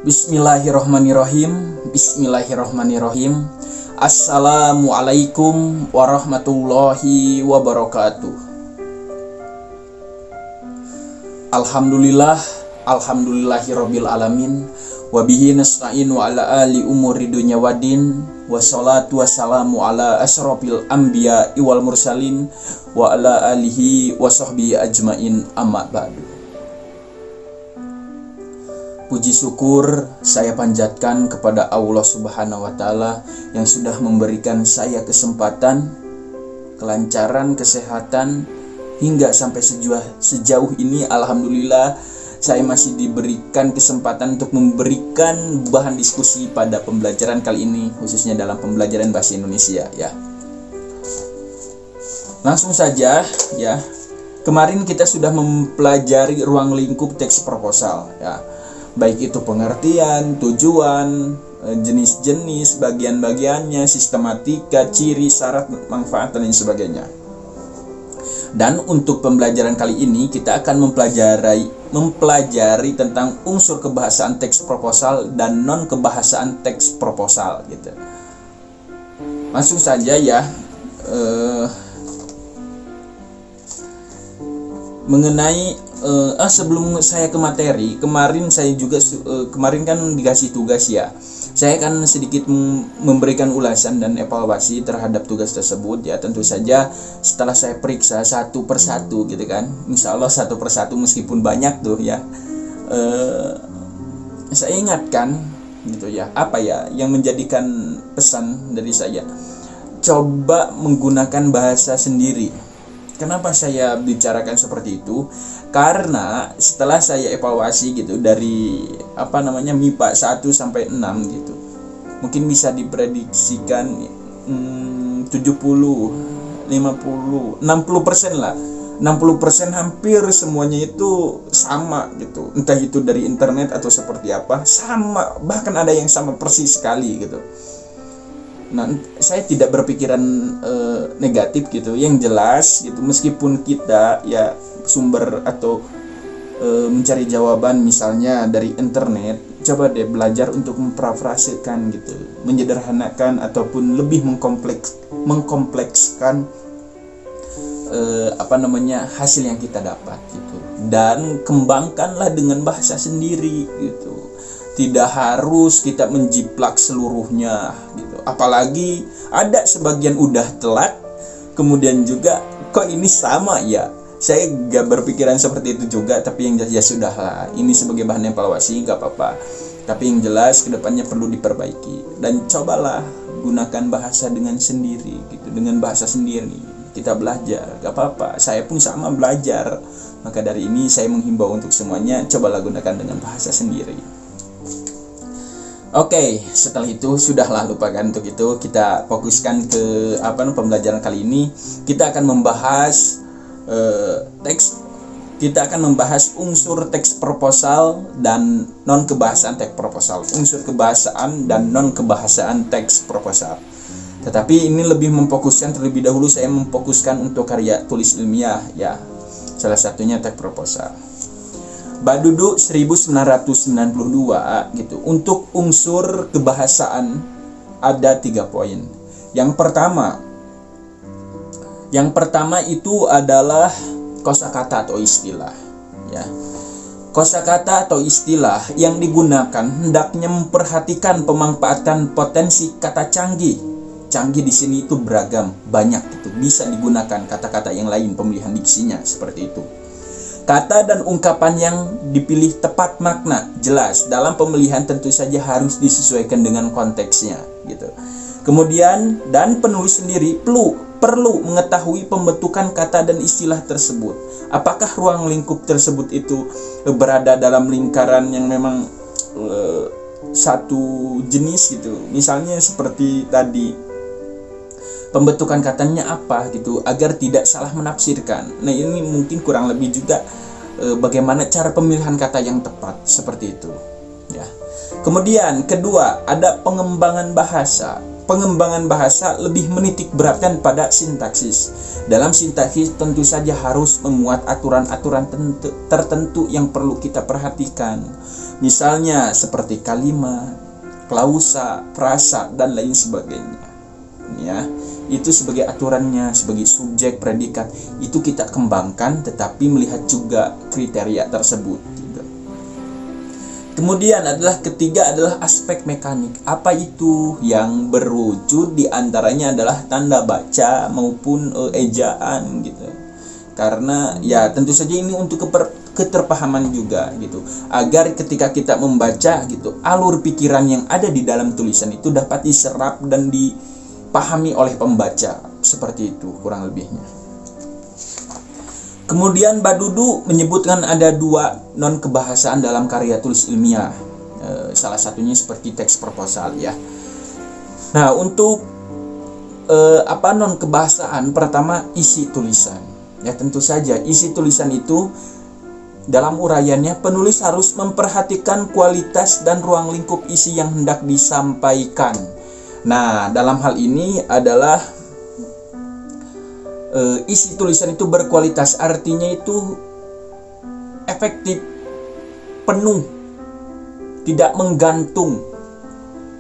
Bismillahirrahmanirrahim. Bismillahirrahmanirrahim. Assalamualaikum warahmatullahi wabarakatuh. Alhamdulillah, alhamdulillahirabbil alamin. Wabihi nasta'inu ala ali umuri dunya waddin. Wassalatu wassalamu ala asyrafil anbiya wal mursalin wa ala alihi wa sahbihi ajmain, amma ba'du. Puji syukur saya panjatkan kepada Allah Subhanahu wa Ta'ala yang sudah memberikan saya kesempatan, kelancaran, kesehatan hingga sampai sejauh ini. Alhamdulillah saya masih diberikan kesempatan untuk memberikan bahan diskusi pada pembelajaran kali ini, khususnya dalam pembelajaran bahasa Indonesia ya. Langsung saja ya. Kemarin kita sudah mempelajari ruang lingkup teks proposal ya. Baik itu pengertian, tujuan, jenis-jenis, bagian-bagiannya, sistematika, ciri, syarat, manfaat, dan lain sebagainya. Dan untuk pembelajaran kali ini kita akan mempelajari tentang unsur kebahasaan teks proposal dan non kebahasaan teks proposal gitu. Langsung saja ya. Mengenai sebelum saya ke materi, kemarin kan dikasih tugas ya. Saya akan sedikit memberikan ulasan dan evaluasi terhadap tugas tersebut ya. Tentu saja setelah saya periksa satu persatu gitu kan. Insya Allah satu persatu meskipun banyak tuh ya. Saya ingatkan gitu ya. Apa ya yang menjadikan pesan dari saya? Coba menggunakan bahasa sendiri. Kenapa saya bicarakan seperti itu? Karena setelah saya evaluasi gitu dari MIPA 1 sampai 6 gitu. Mungkin bisa diprediksikan 70, 50, 60% lah. 60% hampir semuanya itu sama gitu. Entah itu dari internet atau seperti apa, sama, bahkan ada yang sama persis sekali gitu. Nah, saya tidak berpikiran negatif gitu. Yang jelas gitu, meskipun kita ya sumber atau mencari jawaban misalnya dari internet, coba deh belajar untuk memparafrasekan gitu, menyederhanakan ataupun lebih mengkomplekskan hasil yang kita dapat gitu. Dan kembangkanlah dengan bahasa sendiri gitu. Tidak harus kita menjiplak seluruhnya gitu. Apalagi ada sebagian udah telat, kemudian juga kok ini sama ya. Saya gak berpikiran seperti itu juga, tapi yang jelas ya sudahlah. Ini sebagai bahan evaluasi gak apa-apa. Tapi yang jelas kedepannya perlu diperbaiki. Dan cobalah gunakan bahasa dengan sendiri gitu, dengan bahasa sendiri. Kita belajar, gak apa-apa. Saya pun sama belajar. Maka dari ini saya menghimbau untuk semuanya, cobalah gunakan dengan bahasa sendiri. Oke, setelah itu sudahlah lupakan untuk itu. Kita fokuskan ke pembelajaran kali ini. Kita akan membahas kita akan membahas unsur teks proposal dan non kebahasaan teks proposal. Unsur kebahasaan dan non kebahasaan teks proposal. Tetapi ini lebih memfokuskan, terlebih dahulu saya memfokuskan untuk karya tulis ilmiah ya. Salah satunya teks proposal. Badudu 1992 gitu. Untuk unsur kebahasaan ada 3 poin. Yang pertama itu adalah kosakata atau istilah ya. Kosakata atau istilah yang digunakan hendaknya memperhatikan pemanfaatan potensi kata canggih. Canggih di sini itu beragam, banyak gitu. Bisa digunakan kata-kata yang lain, pemilihan diksinya seperti itu. Kata dan ungkapan yang dipilih tepat makna, jelas. Dalam pemilihan tentu saja harus disesuaikan dengan konteksnya gitu. Kemudian dan penulis sendiri perlu mengetahui pembentukan kata dan istilah tersebut. Apakah ruang lingkup tersebut itu berada dalam lingkaran yang memang satu jenis gitu. Misalnya seperti tadi, pembentukan katanya apa gitu, agar tidak salah menafsirkan. Nah, ini mungkin kurang lebih juga bagaimana cara pemilihan kata yang tepat, seperti itu ya. Kemudian kedua, ada pengembangan bahasa. pengembangan bahasa lebih menitik beratkan pada sintaksis. Dalam sintaksis tentu saja harus memuat aturan-aturan tertentu yang perlu kita perhatikan. Misalnya seperti kalimat, klausa, frasa, dan lain sebagainya. Ya, itu sebagai aturannya, sebagai subjek, predikat, itu kita kembangkan, tetapi melihat juga kriteria tersebut. Kemudian ketiga adalah aspek mekanik. Apa itu? Yang berwujud diantaranya adalah tanda baca maupun ejaan gitu. Karena ya tentu saja ini untuk keterpahaman juga gitu. Agar ketika kita membaca gitu, alur pikiran yang ada di dalam tulisan itu dapat diserap dan dipahami oleh pembaca. Seperti itu kurang lebihnya. Kemudian Badudu menyebutkan ada 2 non kebahasaan dalam karya tulis ilmiah. Salah satunya seperti teks proposal ya. Nah, untuk non kebahasaan, pertama isi tulisan. Ya tentu saja isi tulisan itu dalam uraiannya penulis harus memperhatikan kualitas dan ruang lingkup isi yang hendak disampaikan. Nah, dalam hal ini adalah isi tulisan itu berkualitas, artinya itu efektif, penuh, tidak menggantung,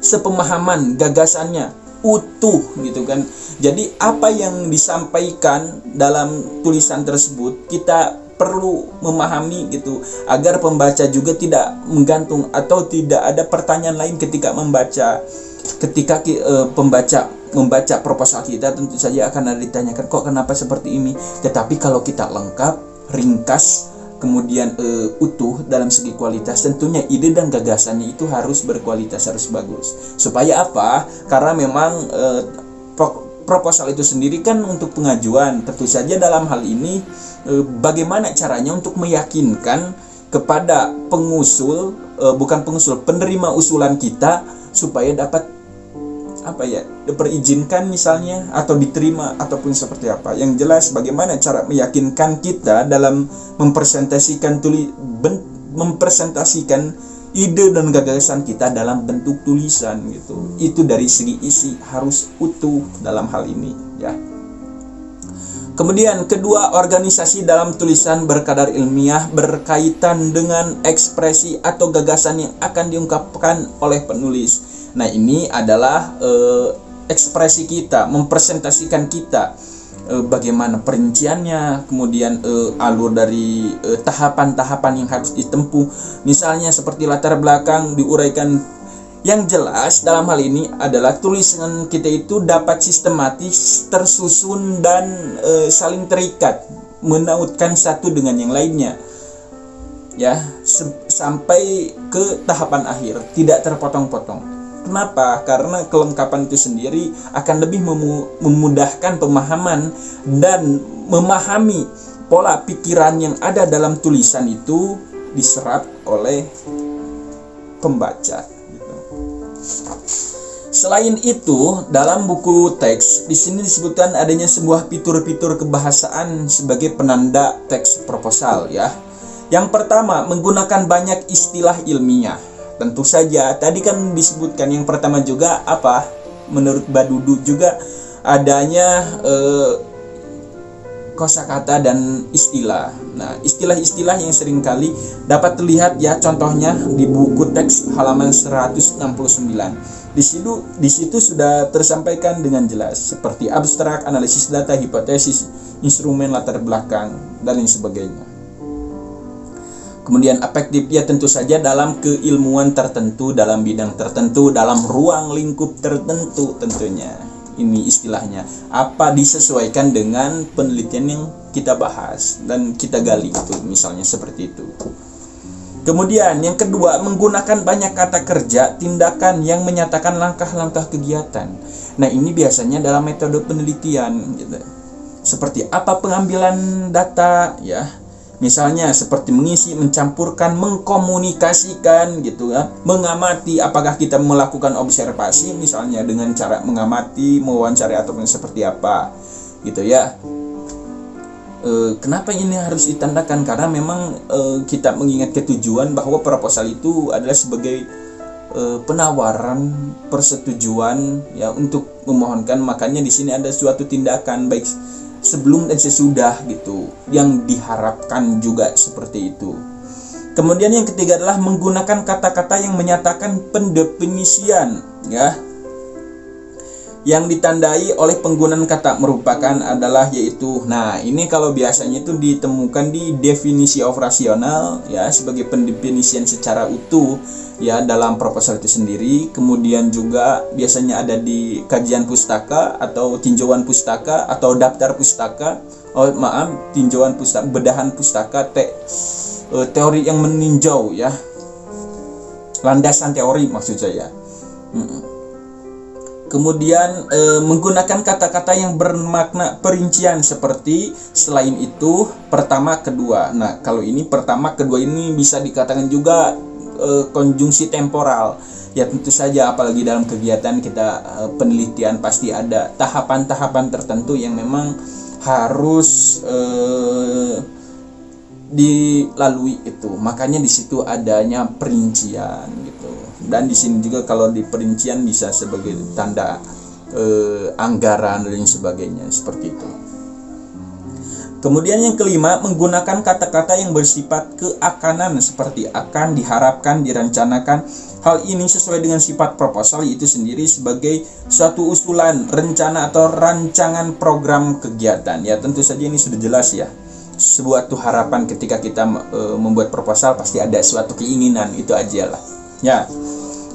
sepemahaman, gagasannya utuh gitu kan. Jadi apa yang disampaikan dalam tulisan tersebut kita perlu memahami gitu, agar pembaca juga tidak menggantung atau tidak ada pertanyaan lain ketika membaca. Ketika pembaca membaca proposal kita, tentu saja akan ada ditanyakan, kok kenapa seperti ini. Tetapi kalau kita lengkap, ringkas, kemudian utuh dalam segi kualitas, tentunya ide dan gagasannya itu harus berkualitas, harus bagus. Supaya apa? Karena memang proposal itu sendiri kan untuk pengajuan. Tentu saja dalam hal ini bagaimana caranya untuk meyakinkan kepada penerima usulan kita supaya dapat diperizinkan misalnya, atau diterima, ataupun seperti apa. Yang jelas bagaimana cara meyakinkan kita dalam mempresentasikan ide dan gagasan kita dalam bentuk tulisan gitu. Itu dari segi isi harus utuh dalam hal ini ya. Kemudian kedua, organisasi dalam tulisan berkadar ilmiah berkaitan dengan ekspresi atau gagasan yang akan diungkapkan oleh penulis. Nah, ini adalah ekspresi kita, mempresentasikan kita, bagaimana perinciannya, kemudian alur dari tahapan-tahapan yang harus ditempuh. Misalnya seperti latar belakang diuraikan. Yang jelas dalam hal ini adalah tulisan kita itu dapat sistematis, tersusun, dan saling terikat, menautkan satu dengan yang lainnya ya, sampai ke tahapan akhir, tidak terpotong-potong. Kenapa? Karena kelengkapan itu sendiri akan lebih memudahkan pemahaman dan memahami pola pikiran yang ada dalam tulisan itu diserap oleh pembaca. Selain itu, dalam buku teks di sini disebutkan adanya sebuah fitur-fitur kebahasaan sebagai penanda teks proposal ya. Yang pertama, menggunakan banyak istilah ilmiah. Tentu saja tadi kan disebutkan yang pertama juga apa? Menurut Badudu juga adanya kosakata dan istilah. Nah, istilah-istilah yang seringkali dapat terlihat ya, contohnya di buku teks halaman 169. Di situ sudah tersampaikan dengan jelas seperti abstrak, analisis data, hipotesis, instrumen, latar belakang, dan lain sebagainya. Kemudian afektif ya tentu saja dalam keilmuan tertentu, dalam bidang tertentu, dalam ruang lingkup tertentu tentunya. Ini istilahnya apa, disesuaikan dengan penelitian yang kita bahas dan kita gali itu, misalnya seperti itu. Kemudian yang kedua, menggunakan banyak kata kerja, tindakan yang menyatakan langkah-langkah kegiatan. Nah, ini biasanya dalam metode penelitian gitu. Seperti apa pengambilan data ya. Misalnya seperti mengisi, mencampurkan, mengkomunikasikan gitu ya. Mengamati, apakah kita melakukan observasi misalnya dengan cara mengamati, mewawancari ataupun seperti apa gitu ya. Kenapa ini harus ditandakan? Karena memang kita mengingat ketujuan bahwa proposal itu adalah sebagai penawaran persetujuan ya untuk memohonkan. Makanya di sini ada suatu tindakan baik sebelum dan sesudah gitu yang diharapkan juga seperti itu. Kemudian yang ketiga adalah menggunakan kata-kata yang menyatakan pendefinisian ya, yang ditandai oleh penggunaan kata merupakan adalah yaitu. Nah, ini kalau biasanya itu ditemukan di definisi operasional ya sebagai pendefinisian secara utuh ya dalam proposal itu sendiri. Kemudian juga biasanya ada di kajian pustaka atau tinjauan pustaka atau daftar pustaka. Tinjauan pustaka, bedahan pustaka, teori yang meninjau ya. Landasan teori maksud saya. Kemudian menggunakan kata-kata yang bermakna perincian seperti selain itu, pertama, kedua. Nah, kalau ini pertama, kedua ini bisa dikatakan juga konjungsi temporal. Ya tentu saja apalagi dalam kegiatan kita penelitian pasti ada tahapan-tahapan tertentu yang memang harus dilalui itu. Makanya di situ adanya perincian gitu. Dan di sini juga kalau di perincian bisa sebagai tanda anggaran dan sebagainya seperti itu. Kemudian yang kelima, menggunakan kata-kata yang bersifat keakanan seperti akan, diharapkan, direncanakan. Hal ini sesuai dengan sifat proposal itu sendiri sebagai suatu usulan, rencana atau rancangan program kegiatan. Ya tentu saja ini sudah jelas ya. Sebuah harapan ketika kita membuat proposal pasti ada suatu keinginan, itu aja lah. Ya.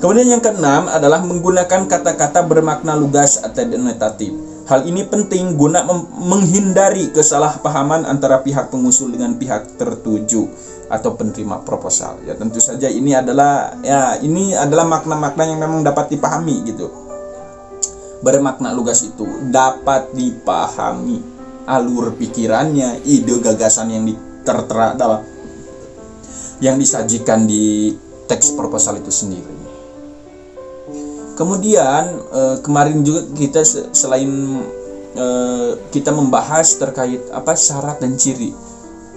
Kemudian yang keenam adalah menggunakan kata-kata bermakna lugas atau denotatif. Hal ini penting guna menghindari kesalahpahaman antara pihak pengusul dengan pihak tertuju atau penerima proposal. Ya tentu saja ini adalah makna-makna yang memang dapat dipahami gitu. Bermakna lugas itu dapat dipahami alur pikirannya, ide gagasan yang tertera dalam yang disajikan di teks proposal itu sendiri. Kemudian kemarin juga kita selain kita membahas terkait syarat dan ciri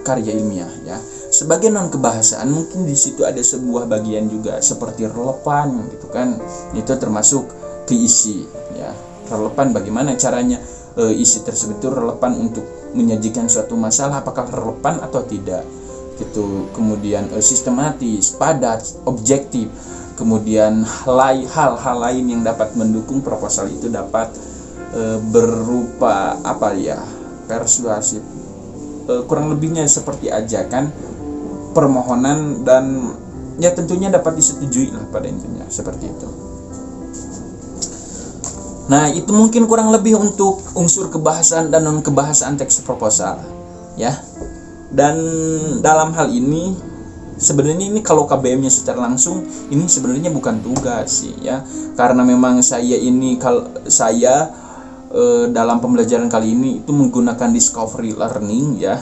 karya ilmiah ya. Sebagai non kebahasaan mungkin di situ ada sebuah bagian juga seperti relevan gitu kan. Itu termasuk keisi ya. Relevan bagaimana caranya isi tersebut itu relevan untuk menyajikan suatu masalah, apakah relevan atau tidak gitu. Kemudian sistematis, padat, objektif. Kemudian hal-hal lain yang dapat mendukung proposal itu dapat berupa persuasif, kurang lebihnya seperti ajakan, permohonan, dan ya tentunya dapat disetujui lah pada intinya seperti itu. Nah, itu mungkin kurang lebih untuk unsur kebahasaan dan non kebahasaan teks proposal ya. Dan dalam hal ini sebenarnya ini kalau KBM-nya secara langsung ini sebenarnya bukan tugas sih ya, karena memang saya dalam pembelajaran kali ini itu menggunakan discovery learning ya,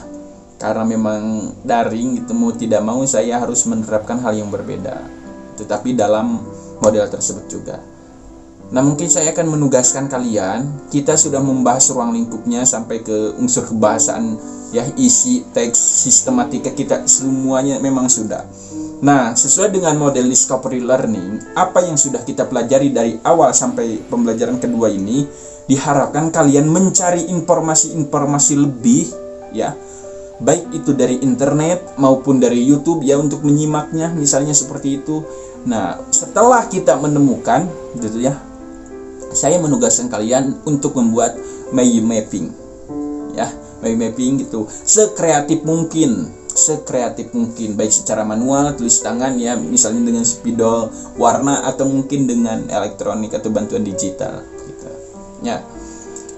karena memang daring gitu, mau tidak mau saya harus menerapkan hal yang berbeda tetapi dalam model tersebut juga. Nah, mungkin saya akan menugaskan kalian, kita sudah membahas ruang lingkupnya sampai ke unsur kebahasaan ya, isi teks, sistematika kita semuanya memang sudah. Nah, sesuai dengan model discovery learning, apa yang sudah kita pelajari dari awal sampai pembelajaran kedua ini, diharapkan kalian mencari informasi-informasi lebih ya, baik itu dari internet maupun dari YouTube ya, untuk menyimaknya misalnya seperti itu. Nah, setelah kita menemukan gitu ya, saya menugaskan kalian untuk membuat mind mapping ya, mind mapping gitu sekreatif mungkin, baik secara manual, tulis tangan ya, misalnya dengan spidol warna atau mungkin dengan elektronik atau bantuan digital gitu ya.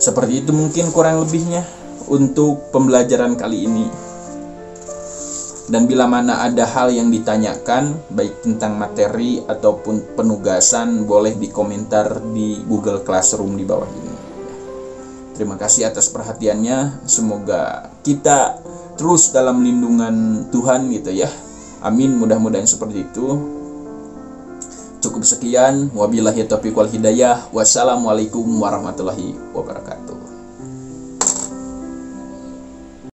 Seperti itu mungkin kurang lebihnya untuk pembelajaran kali ini. Dan bila mana ada hal yang ditanyakan baik tentang materi ataupun penugasan, boleh dikomentar di Google Classroom di bawah ini. Terima kasih atas perhatiannya. Semoga kita terus dalam lindungan Tuhan gitu ya. Amin, mudah-mudahan seperti itu. Cukup sekian. Wabillahi taufiq wal hidayah. Wassalamualaikum warahmatullahi wabarakatuh.